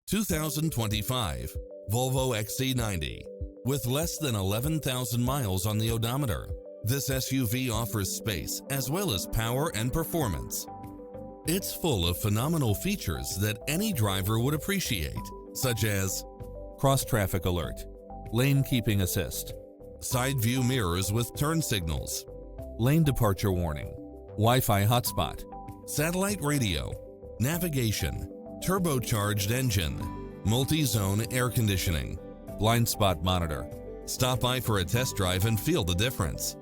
2025 Volvo XC90. With less than 11,000 miles on the odometer, this SUV offers space as well as power and performance. It's full of phenomenal features that any driver would appreciate, such as cross-traffic alert, lane keeping assist, side view mirrors with turn signals, lane departure warning, Wi-Fi hotspot, satellite radio, navigation, turbocharged engine, multi-zone air conditioning, blind spot monitor. Stop by for a test drive and feel the difference.